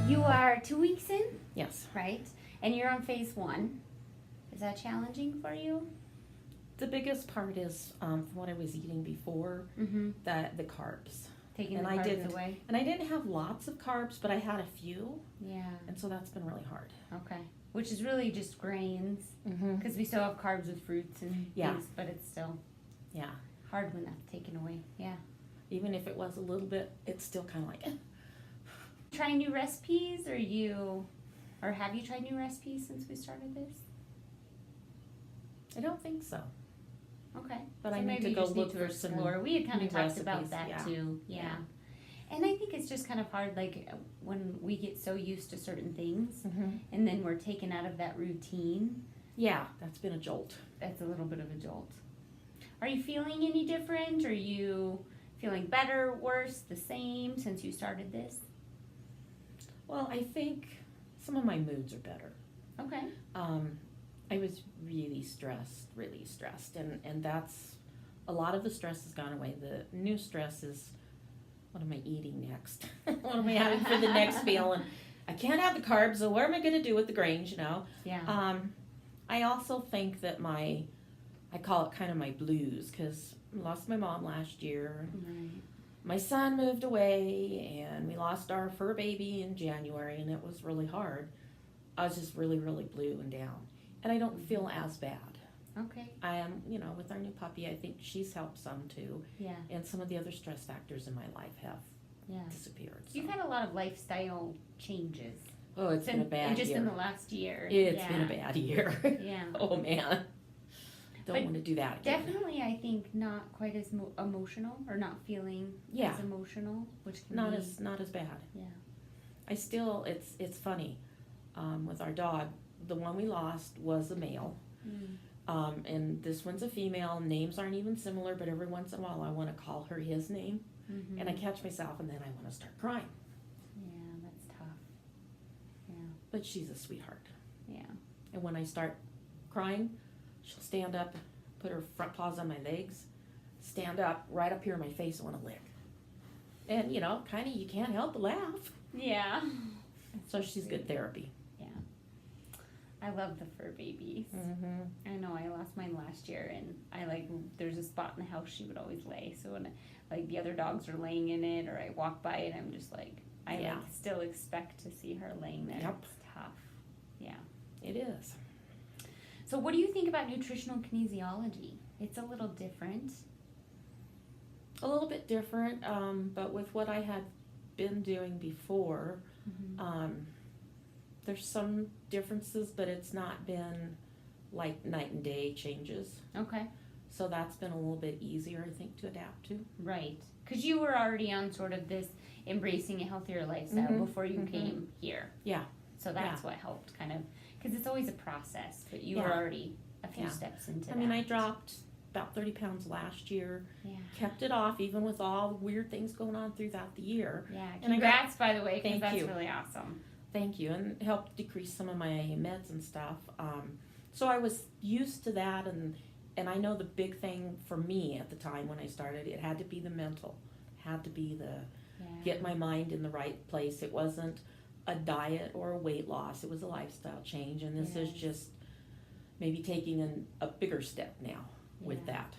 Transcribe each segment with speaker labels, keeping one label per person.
Speaker 1: You are 2 weeks in,
Speaker 2: Yes.
Speaker 1: right? And you're on phase 1. Is that challenging for you?
Speaker 2: The biggest part is from what I was eating before,
Speaker 1: Mm-hmm.
Speaker 2: the carbs.
Speaker 1: Taking
Speaker 2: And
Speaker 1: the
Speaker 2: I
Speaker 1: carbs
Speaker 2: didn't-
Speaker 1: away?
Speaker 2: And I didn't have lots of carbs, but I had a few,
Speaker 1: Yeah.
Speaker 2: and so that's been really hard.
Speaker 1: Okay. Which is really just grains,
Speaker 2: Mm-hmm.
Speaker 1: because we still have carbs with fruits and
Speaker 2: Yeah.
Speaker 1: things, but it's still
Speaker 2: Yeah.
Speaker 1: hard when that's taken away. Yeah.
Speaker 2: Even if it was a little bit, it's still kind of like,
Speaker 1: Trying new recipes, or have you tried new recipes since we started this?
Speaker 2: I don't think so.
Speaker 1: Okay.
Speaker 2: But
Speaker 1: So
Speaker 2: I need
Speaker 1: maybe
Speaker 2: to
Speaker 1: you
Speaker 2: go
Speaker 1: just need
Speaker 2: look
Speaker 1: to
Speaker 2: for some
Speaker 1: explore. We had kind
Speaker 2: new
Speaker 1: of talked about
Speaker 2: recipes,
Speaker 1: that
Speaker 2: yeah.
Speaker 1: too. Yeah. And I think it's just kind of hard, like when we get so used to certain things,
Speaker 2: Mm-hmm.
Speaker 1: and then we're taken out of that routine.
Speaker 2: Yeah, that's been a jolt.
Speaker 1: That's a little bit of a jolt. Are you feeling any different? Are you feeling better, worse, the same since you started this?
Speaker 2: Well, I think some of my moods are better.
Speaker 1: Okay.
Speaker 2: I was really stressed, and that's, a lot of the stress has gone away. The new stress is, what am I eating next? What am I having for the next meal? And I can't have the carbs, so what am I going to do with the grains,
Speaker 1: Yeah.
Speaker 2: I also think that I call it kind of my blues, because I lost my mom last year.
Speaker 1: Right.
Speaker 2: My son moved away, and we lost our fur baby in January, and it was really hard. I was just really blue and down. And I don't feel as bad.
Speaker 1: Okay.
Speaker 2: I am, with our new puppy, I think she's helped some too.
Speaker 1: Yeah.
Speaker 2: And some of the other stress factors in my life have
Speaker 1: Yeah.
Speaker 2: disappeared. So.
Speaker 1: You've had a lot of lifestyle changes.
Speaker 2: Oh, it's been a bad
Speaker 1: just
Speaker 2: year.
Speaker 1: in the last year.
Speaker 2: It's been a bad year.
Speaker 1: Yeah.
Speaker 2: Oh, man. Don't
Speaker 1: But
Speaker 2: want to do that again.
Speaker 1: Definitely, I think not quite as emotional, or not feeling
Speaker 2: Yeah.
Speaker 1: as emotional, which can
Speaker 2: Not
Speaker 1: be.
Speaker 2: as bad.
Speaker 1: Yeah.
Speaker 2: I still, it's funny, with our dog, the one we lost was a male.
Speaker 1: Mm.
Speaker 2: And this one's a female. Names aren't even similar, but every once in a while I want to call her his name.
Speaker 1: Mm-hmm.
Speaker 2: And I catch myself, and then I want to start crying.
Speaker 1: Yeah, that's tough. Yeah.
Speaker 2: But she's a sweetheart.
Speaker 1: Yeah.
Speaker 2: And when I start crying, she'll stand up, put her front paws on my legs, stand up, right up here in my face, and want to lick. And, kind of, you can't help but laugh.
Speaker 1: Yeah.
Speaker 2: So she's good therapy.
Speaker 1: Yeah. I love the fur babies.
Speaker 2: Mm-hmm.
Speaker 1: I know I lost mine last year, and there's a spot in the house she would always lay. So when the other dogs are laying in it, or I walk by it, I'm just I still expect to see her laying there.
Speaker 2: Yep.
Speaker 1: It's tough. Yeah.
Speaker 2: It is.
Speaker 1: So what do you think about nutritional kinesiology? It's a little different.
Speaker 2: A little bit different, but with what I had been doing before, there's some differences, but it's not been like night and day changes.
Speaker 1: Okay.
Speaker 2: So that's been a little bit easier, I think, to adapt to.
Speaker 1: Right. Because you were already on sort of this embracing a healthier lifestyle
Speaker 2: Mhm.
Speaker 1: before you
Speaker 2: Mhm.
Speaker 1: came here.
Speaker 2: Yeah.
Speaker 1: So that's what helped kind of, because it's always a process, but you
Speaker 2: Yeah.
Speaker 1: were already a few
Speaker 2: Yeah.
Speaker 1: steps into
Speaker 2: I
Speaker 1: that.
Speaker 2: mean, I dropped about 30 pounds last year,
Speaker 1: Yeah.
Speaker 2: kept it off even with all the weird things going on throughout the year.
Speaker 1: Yeah.
Speaker 2: And I got-
Speaker 1: Congrats, by the way, because
Speaker 2: Thank
Speaker 1: that's
Speaker 2: you.
Speaker 1: really awesome.
Speaker 2: Thank you, and helped decrease some of my meds and stuff. So I was used to that, and I know the big thing for me at the time when I started, it had to be the mental, had to be the
Speaker 1: Yeah.
Speaker 2: get my mind in the right place. It wasn't a diet or a weight loss, it was a lifestyle change, and this is
Speaker 1: Yes.
Speaker 2: just maybe taking a bigger step now with
Speaker 1: Yeah.
Speaker 2: that.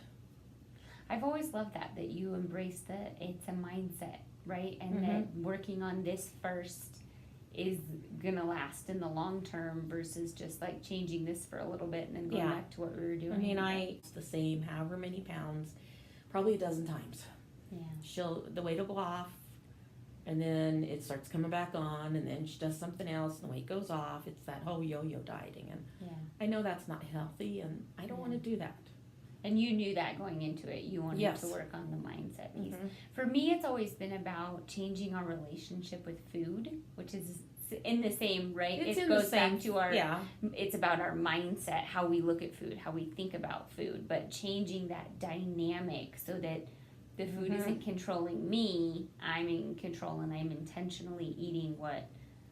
Speaker 1: I've always loved that you embrace it's a mindset, right? And
Speaker 2: Mhm.
Speaker 1: that working on this first is gonna last in the long term versus just changing this for a little bit and then going
Speaker 2: Yeah.
Speaker 1: back to what we were doing.
Speaker 2: I mean, it's the same however many pounds, probably a dozen times.
Speaker 1: Yeah.
Speaker 2: The weight will go off, and then it starts coming back on, and then she does something else, and the weight goes off. It's that whole yo-yo dieting, and
Speaker 1: Yeah.
Speaker 2: I know that's not healthy, and I don't want to do that.
Speaker 1: And you knew that going into it. You wanted
Speaker 2: Yes.
Speaker 1: to work on the mindset piece.
Speaker 2: Mhm.
Speaker 1: For me, it's always been about changing our relationship with food, which is in the same, right?
Speaker 2: It's
Speaker 1: it
Speaker 2: in the
Speaker 1: goes back
Speaker 2: same-
Speaker 1: to our,
Speaker 2: yeah.
Speaker 1: it's about our mindset, how we look at food, how we think about food, but changing that dynamic so that the food
Speaker 2: Mhm.
Speaker 1: isn't controlling me, I'm in control and I'm intentionally eating what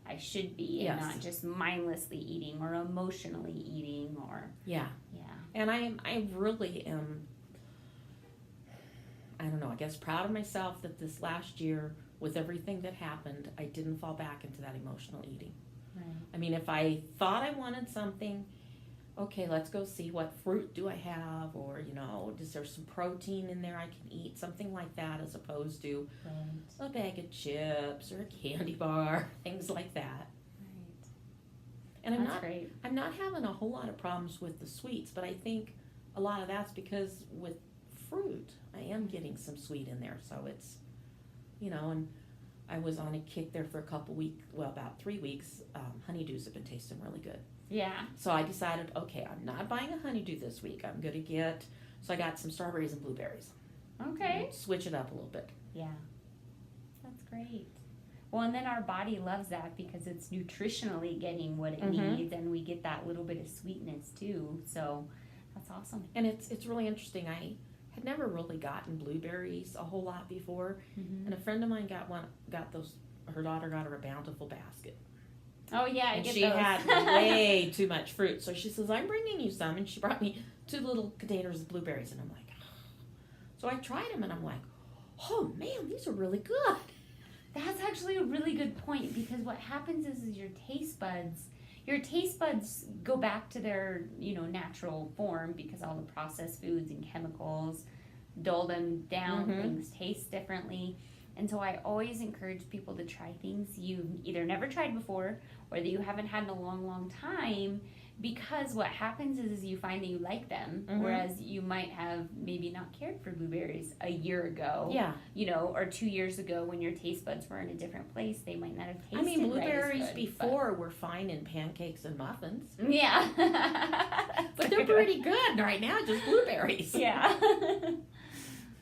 Speaker 1: I should be and
Speaker 2: Yes.
Speaker 1: not just mindlessly eating or emotionally eating or,
Speaker 2: Yeah.
Speaker 1: yeah.
Speaker 2: And I really am, I don't know, I guess proud of myself that this last year with everything that happened, I didn't fall back into that emotional eating.
Speaker 1: Right.
Speaker 2: I mean, if I thought I wanted something, okay, let's go see what fruit do I have, or, you know, is there some protein in there I can eat, something like that, as opposed to
Speaker 1: Right.
Speaker 2: a bag of chips or a candy bar, things like that.
Speaker 1: Right.
Speaker 2: And
Speaker 1: That's great.
Speaker 2: I'm not having a whole lot of problems with the sweets, but I think a lot of that's because with fruit, I am getting some sweet in there, so it's, you know, and I was on a kick there for a couple weeks, well, about 3 weeks. Honeydews have been tasting really good.
Speaker 1: Yeah.
Speaker 2: So I decided, okay, I'm not buying a honeydew this week. I'm going to get, so I got some strawberries and blueberries.
Speaker 1: Okay.
Speaker 2: Switch it up a little bit.
Speaker 1: Yeah. That's great. Well, and then our body loves that because it's nutritionally getting what it needs, and we get that little bit of sweetness too. So that's awesome.
Speaker 2: And it's really interesting. I had never really gotten blueberries a whole lot before, and a friend of mine her daughter got her a Bountiful basket.
Speaker 1: Oh yeah, I
Speaker 2: and
Speaker 1: get
Speaker 2: she
Speaker 1: those.
Speaker 2: had way too much fruit, so she says, I'm bringing you some, and she brought me 2 little containers of blueberries, and I'm like, so I tried them, and I'm like, oh man, these are really good.
Speaker 1: That's actually a really good point, because what happens is your taste buds go back to their, you know, natural form, because all the processed foods and chemicals dull them down. Things taste differently. And so I always encourage people to try things you've either never tried before or that you haven't had in a long, long time, because what happens is you find that you like them, whereas you might have maybe not cared for blueberries a year ago.
Speaker 2: Yeah.
Speaker 1: You know, or 2 years ago when your taste buds were in a different place, they might not have tasted
Speaker 2: I mean, blueberries
Speaker 1: right as good,
Speaker 2: before were fine in pancakes and muffins.
Speaker 1: Yeah.
Speaker 2: But they're pretty good right now, just blueberries.
Speaker 1: Yeah.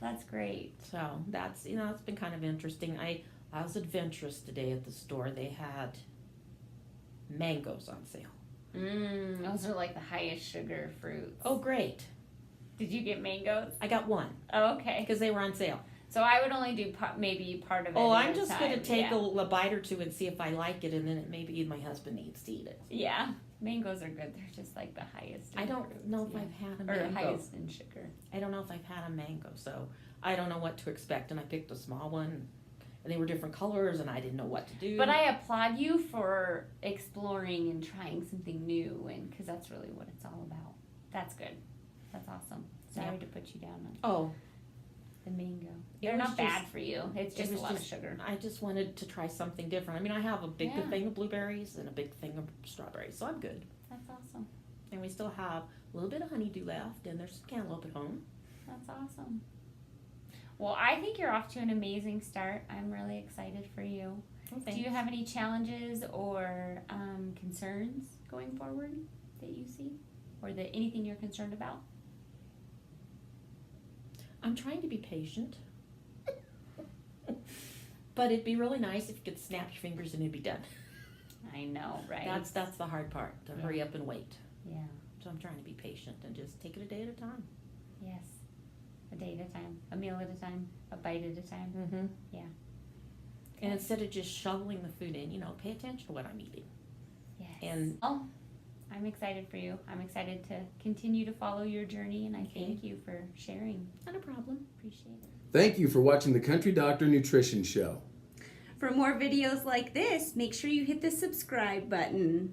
Speaker 1: That's great.
Speaker 2: So that's, you know, it's been kind of interesting. I was adventurous today at the store. They had mangoes on sale.
Speaker 1: Those are like the highest sugar fruits.
Speaker 2: Oh, great.
Speaker 1: Did you get mangoes?
Speaker 2: I got one.
Speaker 1: Oh, okay.
Speaker 2: Because they were on sale.
Speaker 1: So I would only do maybe part of it.
Speaker 2: Oh,
Speaker 1: at
Speaker 2: I'm
Speaker 1: a
Speaker 2: just
Speaker 1: time.
Speaker 2: going to take a bite or two and see if I like it, and then maybe my husband needs to eat it.
Speaker 1: Yeah. Mangoes are good. They're just like the highest.
Speaker 2: I don't
Speaker 1: fruits,
Speaker 2: know if I've had a
Speaker 1: or
Speaker 2: mango.
Speaker 1: highest in sugar.
Speaker 2: I don't know if I've had a mango, so I don't know what to expect. And I picked a small one, and they were different colors, and I didn't know what to do.
Speaker 1: But I applaud you for exploring and trying something new, and because that's really what it's all about. That's good. That's awesome. Sorry to put you down on the mango. They're not bad for you. It's just a lot of sugar.
Speaker 2: I just wanted to try something different. I mean, I have a big thing of blueberries and a big thing of strawberries, so I'm good.
Speaker 1: That's awesome.
Speaker 2: And we still have a little bit of honeydew left, and there's some cantaloupe at home.
Speaker 1: That's awesome. Well, I think you're off to an amazing start. I'm really excited for you.
Speaker 2: Oh,
Speaker 1: Do you have any challenges or concerns going forward that you see? Or that anything you're concerned about?
Speaker 2: I'm trying to be patient. But it'd be really nice if you could snap your fingers and it'd be done.
Speaker 1: I know, right?
Speaker 2: That's the hard part, to hurry up and wait.
Speaker 1: Yeah.
Speaker 2: So I'm trying to be patient and just take it a day at a time.
Speaker 1: Yes. A day at a time. A meal at a time. A bite at a time.
Speaker 2: Mm-hmm.
Speaker 1: Yeah.
Speaker 2: And instead of just shoveling the food in, you know, pay attention to what I'm eating.
Speaker 1: Yes.
Speaker 2: And
Speaker 1: I'm excited for you. I'm excited to continue to follow your journey, and I thank you for sharing.
Speaker 2: Not a problem.
Speaker 1: Appreciate it.
Speaker 3: Thank you for watching the Country Doctor Nutrition Show.
Speaker 4: For more videos like this, make sure you hit the subscribe button.